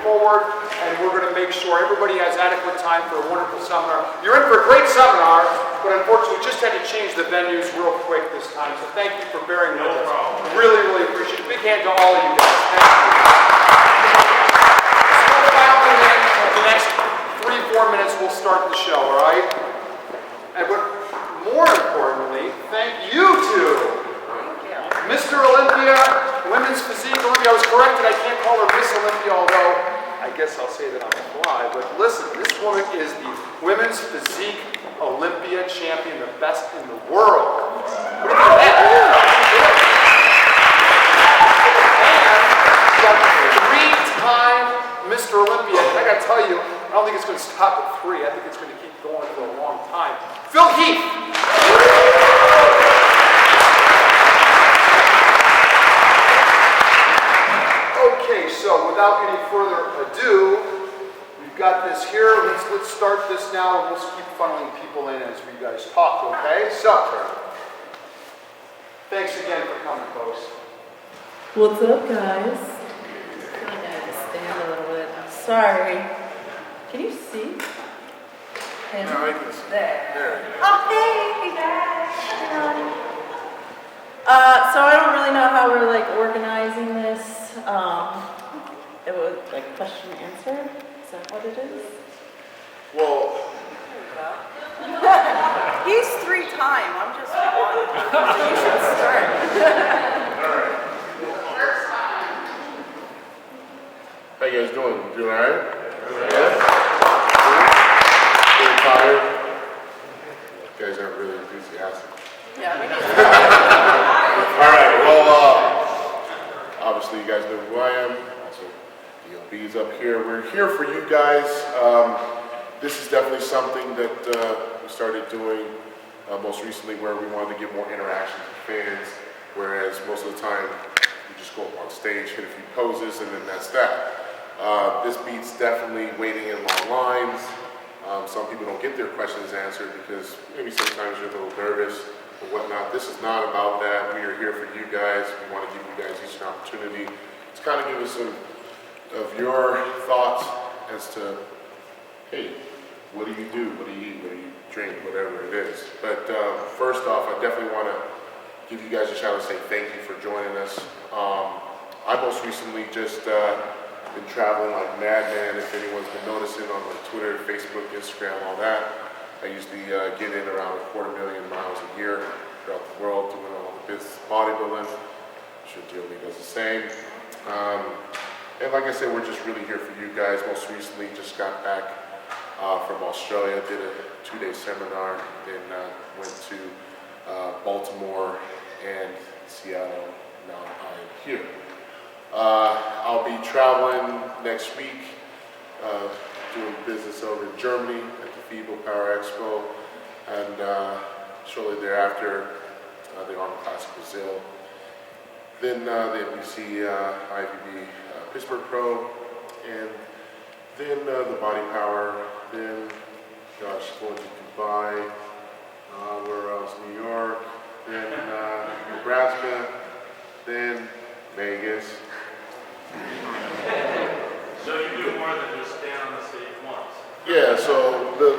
forward, and we're going to make sure everybody has adequate time for a wonderful seminar. You're in for a great seminar, but unfortunately we just had to change the venues real quick this time, so thank you for bearing with us. Really, really appreciate it. Big hand to all of you guys. Thank you. So the next 3-4 minutes we'll start the show, all right? And but more importantly, thank you to Mr. Olympia, Women's Physique Olympia. I was corrected, I can't call her Miss Olympia, although I guess I'll say that on the fly. But listen, this woman is the Women's Physique Olympia champion, the best in the world. What do you think of that? And three-time Mr. Olympia. And I gotta tell you, I don't think it's gonna stop at 3. I think it's gonna keep going for a long time. Heath. Okay, so without any further ado, we've got this here. Let's start this now, and we'll keep funneling people in as we guys talk, okay? So, thanks again for coming, folks. What's up, guys? I gotta just stand a little bit. I'm sorry. Can you see? Him? No, I can see. There. Oh, hey guys. So I don't really know how we're like organizing this. It was like question and answer. Is that what it is? Well, He's 3-time. I'm just 1. So you should start. all right. How you guys doing? Doing all right? Yeah? Getting tired? You guys aren't really enthusiastic. Yeah, we need All right, well, obviously you guys know who I am. Also, DLB's up here. We're here for you guys. This is definitely something that we started doing most recently where we wanted to get more interaction with fans, whereas most of the time we just go up on stage, hit a few poses, and then that's that. This beats definitely waiting in long lines. Some people don't get their questions answered because maybe sometimes you're a little nervous or whatnot. This is not about that. We are here for you guys. We want to give you guys each an opportunity to kind of give us some of your thoughts as to, hey, what do you do? What do you eat? What do you drink? Whatever it is. But first off, I definitely want to give you guys a shout out and say thank you for joining us. I most recently just been traveling like madman. If anyone's been noticing on the Twitter, Facebook, Instagram, all that, I usually get in around 250,000 miles a year throughout the world doing all the business bodybuilding. I'm sure DLB does the same. And like I said, we're just really here for you guys. Most recently, just got back from Australia, did a 2-day seminar, then went to Baltimore and Seattle. Now I'm here. I'll be traveling next week, doing business over in Germany at the FIBO Power Expo, and shortly thereafter, the Arnold Classic Brazil. Then the NBC IVB Pittsburgh Pro, and then the Body Power, then, gosh, going to Dubai, where else? New York, then Nebraska, then Vegas. So you do more than just stand on the stage once. Yeah, so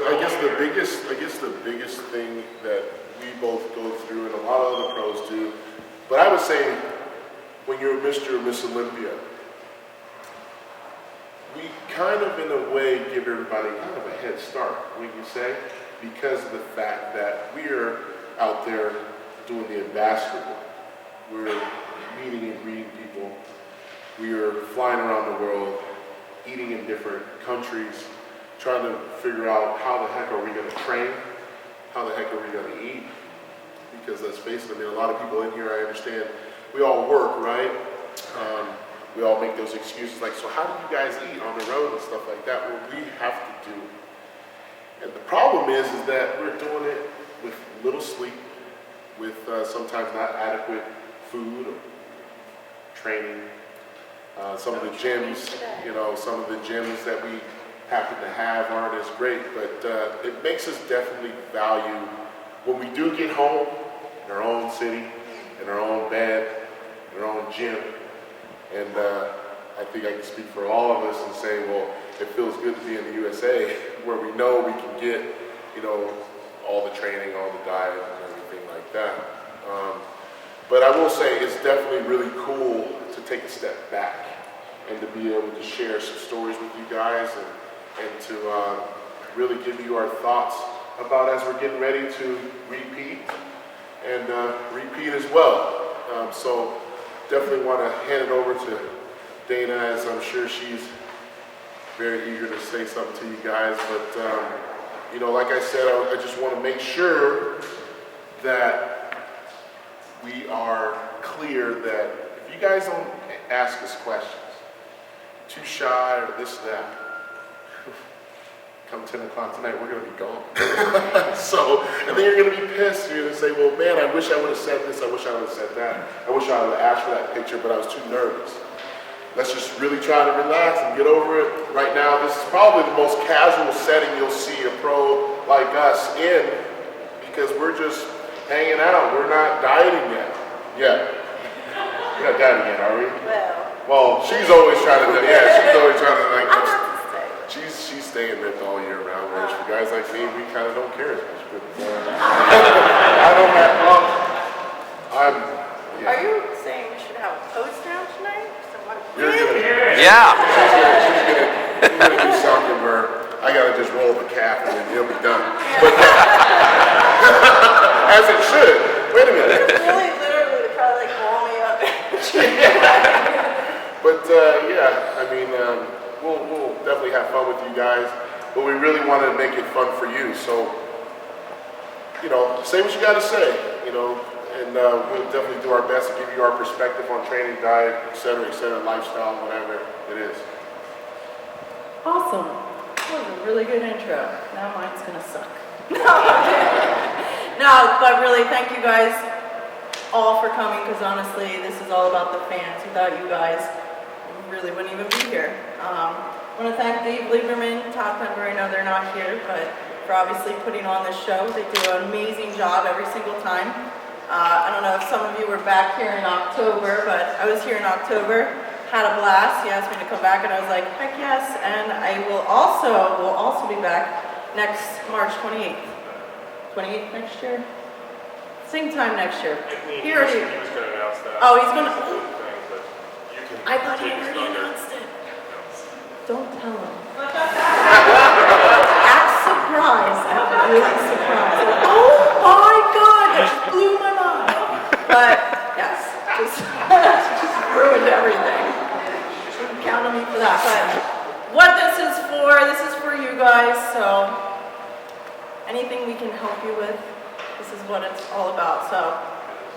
I guess the biggest thing that we both go through, and a lot of other pros do, but I would say when you're Mr. or Miss Olympia, we kind of in a way give everybody kind of a head start, wouldn't you say? Because of the fact that we are out there doing the ambassador work. We're meeting and greeting people. We are flying around the world, eating in different countries, trying to figure out how the heck are we going to train, how the heck are we going to eat, because let's face it, I mean, a lot of people in here, I understand, we all work, right? We all make those excuses like, so how do you guys eat on the road and stuff like that? Well, we have to do. And the problem is that we're doing it with little sleep, with sometimes not adequate food or training. Some of the gyms, some of the gyms that we happen to have aren't as great, but it makes us definitely value when we do get home in our own city, in our own bed, in our own gym. And I I think I can speak for all of us and say, well, it feels good to be in the USA where we know we can get, all the training, all the diet and everything like that. But I will say it's definitely really cool to take a step back and to be able to share some stories with you guys and to really give you our thoughts about as we're getting ready to repeat and repeat as well. So definitely want to hand it over to Dana, as I'm sure she's very eager to say something to you guys. But like I said, I just want to make sure that we are clear that if you guys don't ask us questions, too shy or this and that, come 10 o'clock tonight, we're going to be gone. And then you're going to be pissed. You're going to say, well, man, I wish I would have said this. I wish I would have said that. I wish I would have asked for that picture, but I was too nervous. Let's just really try to relax and get over it. Right now, this is probably the most casual setting you'll see a pro like us in, because we're just hanging out. We're not dieting yet. We're not dieting yet, are we? Well, she's always trying to, she's always trying to, like, she's staying ripped all year round, whereas for guys like me, we kind of don't care as much. But I don't have, Are you saying we should have a post down tonight? You're gonna, Yeah. She's gonna do something where I gotta just roll the calf and then he'll be done. But, as it should. Wait a minute. Really, literally, to try to like ball me up. But I mean, we'll definitely have fun with you guys. But we really wanted to make it fun for you. So, say what you gotta say. And we'll definitely do our best to give you our perspective on training, diet, et cetera, lifestyle, whatever it is. Awesome. That was a really good intro. Now mine's gonna suck. No, but really, thank you guys all for coming, because honestly, this is all about the fans. Without you guys, we really wouldn't even be here. I want to thank Dave Lieberman, Todd Pember. I know they're not here, but for obviously putting on this show. They do an amazing job every single time. I don't know if some of you were back here in October, but I was here in October, had a blast. He asked me to come back, and I was like, heck yes. And I will also be back next March 28th. 28th next year? Same time next year. He already. He was going to announce that. Oh, he's going to. I thought he take his already thunder. announced it. Don't tell him. Act surprised. Act really surprised. Oh my God, that just blew my mind. But yes, just ruined everything. Count on me for that. But what this is for you guys. So anything we can help you with, this is what it's all about. So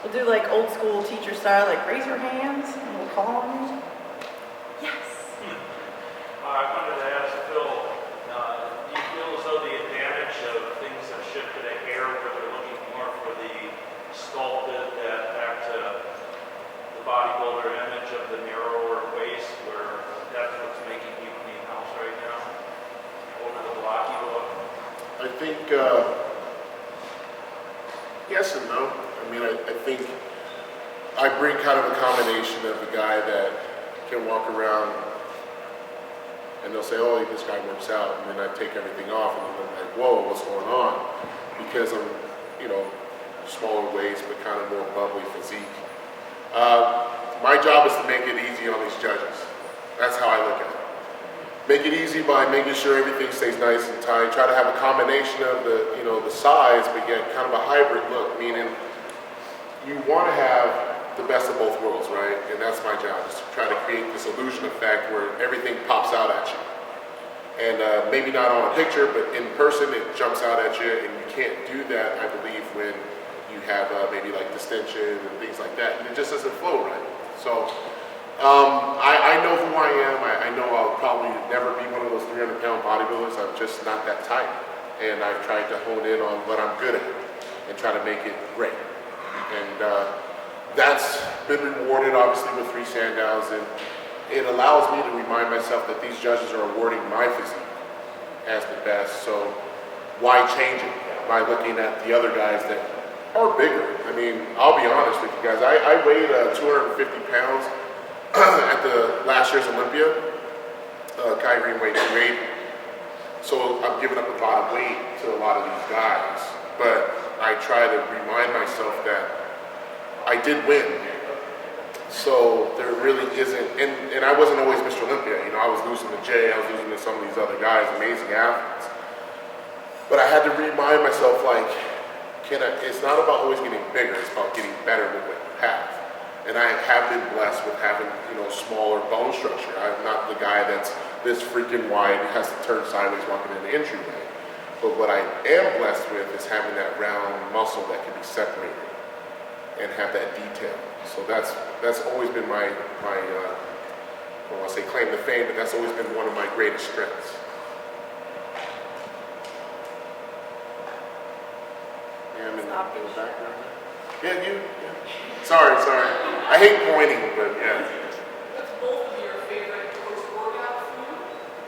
we'll do like old school teacher style, like raise your hands and we'll call on you. Yes. I wanted to ask Phil, do you feel as though the advantage of things have shifted a hair where they're looking more for the sculpted, back to the bodybuilder image of the narrower waist, where that's what's making you clean house right now, over the blocky look? I think, yes and no. I mean, I think I bring kind of a combination of the guy that can walk around and they'll say, oh, this guy works out, and then I take everything off, and I'm like, whoa, what's going on? Because I'm, smaller waist, but kind of more bubbly physique. My job is to make it easy on these judges. That's how I look at it. Make it easy by making sure everything stays nice and tight. Try to have a combination of the, the size, but yet kind of a hybrid look, meaning you want to have the best of both worlds, right? And that's my job, is to try to create this illusion effect where everything pops out at you. And maybe not on a picture, but in person it jumps out at you, and you can't do that, I believe, when you have maybe like distension and things like that, and it just doesn't flow right. So I know who I am. I know I'll probably never be one of those 300-pound bodybuilders. I'm just not that type. And I've tried to hone in on what I'm good at and try to make it great. And that's been rewarded, obviously, with 3 Sandowns, and it allows me to remind myself that these judges are awarding my physique as the best, so why change it by looking at the other guys that are bigger? I mean, I'll be honest with you guys, I weighed 250 pounds at the last year's Olympia, Kai Green weighed 280. So I'm giving up a lot of weight to a lot of these guys, but I try to remind myself that I did win. So there really isn't, and I wasn't always Mr. Olympia. You know, I was losing to Jay, I was losing to some of these other guys, amazing athletes. But I had to remind myself, like, it's not about always getting bigger, it's about getting better with what you have. And I have been blessed with having, you know, smaller bone structure. I'm not the guy that's this freaking wide, has to turn sideways walking in the entryway. But what I am blessed with is having that round muscle that can be separated and have that detail. So that's always been my I don't want to say claim to fame, but that's always been one of my greatest strengths. Yeah, I'm in the background. Yeah, you. Yeah. Sorry. I hate pointing, but yeah. What's both of your favorite post-workout food?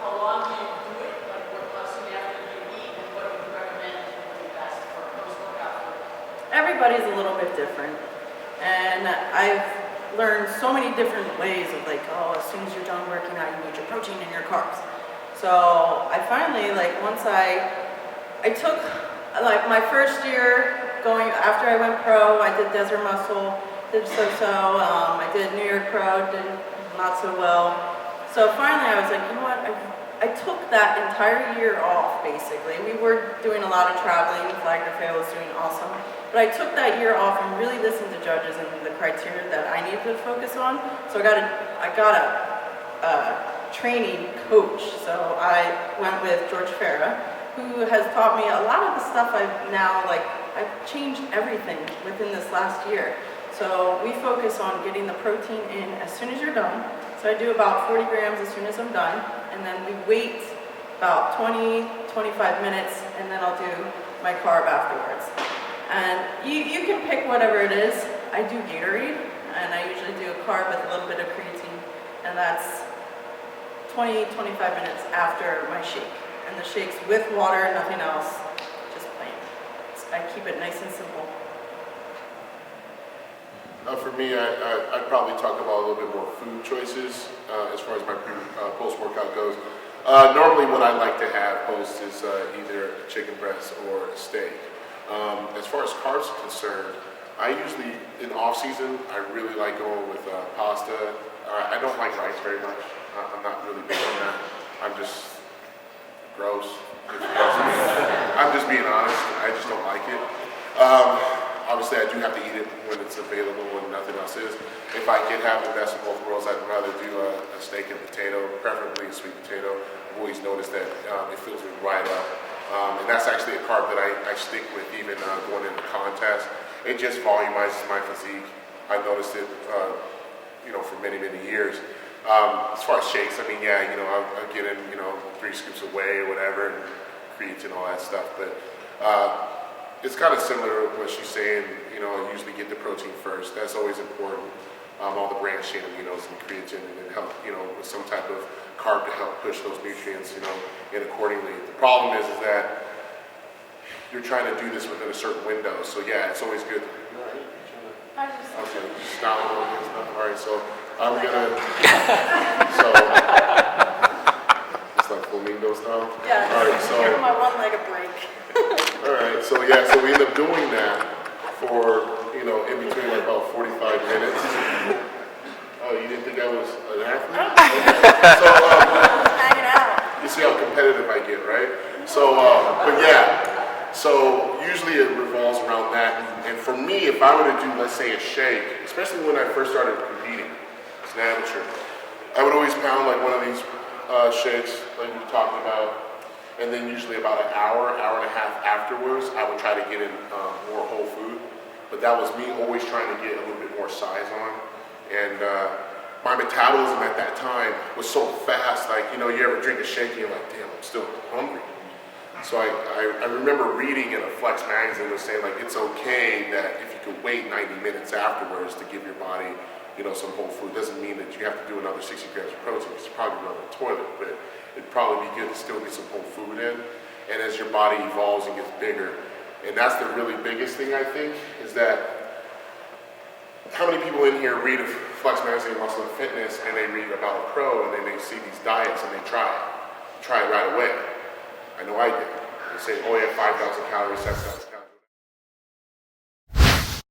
How long do you do it? Like what soon after you eat, and what do you recommend would be best for post-workout food? Everybody's a little bit different. And I've learned so many different ways of like, oh, as soon as you're done working out, you need your protein and your carbs. So I finally, like, once I took, like, my first year going, after I went pro, I did Desert Muscle, did so-so, I did New York Pro, did not so well. So finally I was like, you know what, I took that entire year off, basically. We were doing a lot of traveling, Flag de Feo was doing awesome. But I took that year off and really listened to judges and the criteria that I needed to focus on. So I got a training coach. So I went with George Farah, who has taught me a lot of the stuff I've changed everything within this last year. So we focus on getting the protein in as soon as you're done. So I do about 40 grams as soon as I'm done. And then we wait about 20, 25 minutes, and then I'll do my carb afterwards. And you can pick whatever it is. I do Gatorade, and I usually do a carb with a little bit of creatine, and that's 20, 25 minutes after my shake. And the shake's with water, nothing else, just plain. I keep it nice and simple. For me, I'd probably talk about a little bit more food choices as far as my post-workout goes. Normally what I like to have post is either a chicken breast or a steak. As far as carbs are concerned, I usually, in off-season, I really like going with pasta. I don't like rice very much. I'm not really big on that. I'm just gross. I'm just being honest. I just don't like it. Obviously, I do have to eat it when it's available, when nothing else is. If I could have the best of both worlds, I'd rather do a steak and potato, preferably a sweet potato. I've always noticed that it fills me right up. And that's actually a carb that I stick with even going into contests. It just volumizes my physique. I noticed it, for many, many years. As far as shakes, I mean, yeah, I'll get in, 3 scoops of whey or whatever, and creatine and all that stuff. But it's kind of similar to what she's saying. I usually get the protein first. That's always important. All the branched chain aminos and creatine, and then help, with some type of carb to help push those nutrients, in accordingly. The problem is that you're trying to do this within a certain window. So yeah, it's always good. Okay, stop a little bit stuff. All right, so I'm gonna. So it's like flamingo style. Yeah. All right, so. Give my one leg a break. All right, so yeah, so we end up doing that for, in between like about 45 minutes. Oh, you didn't think I was an athlete? So, Hanging out. you see how competitive I get, right? So, but yeah, so usually it revolves around that. And for me, if I were to do, let's say, a shake, especially when I first started competing as an amateur, I would always pound like one of these shakes like we talked about. And then usually about an hour and a half afterwards, I would try to get in more whole food. But that was me always trying to get a little bit more size on. And my metabolism at that time was so fast. Like, you ever drink a shake and you're like, damn, I'm still hungry. So I remember reading in a Flex magazine was saying, like, it's okay that if you could wait 90 minutes afterwards to give your body, some whole food. Doesn't mean that you have to do another 60 grams of protein. It's probably run the toilet, but it'd probably be good to still get some whole food in. And as your body evolves and gets bigger, and that's the really biggest thing I think, is that how many people in here read Flex Magazine, Muscle and Fitness, and they read about a pro, and then they see these diets and they try it right away. I know I did. They say, oh yeah, 5,000 calories, 7,000 calories.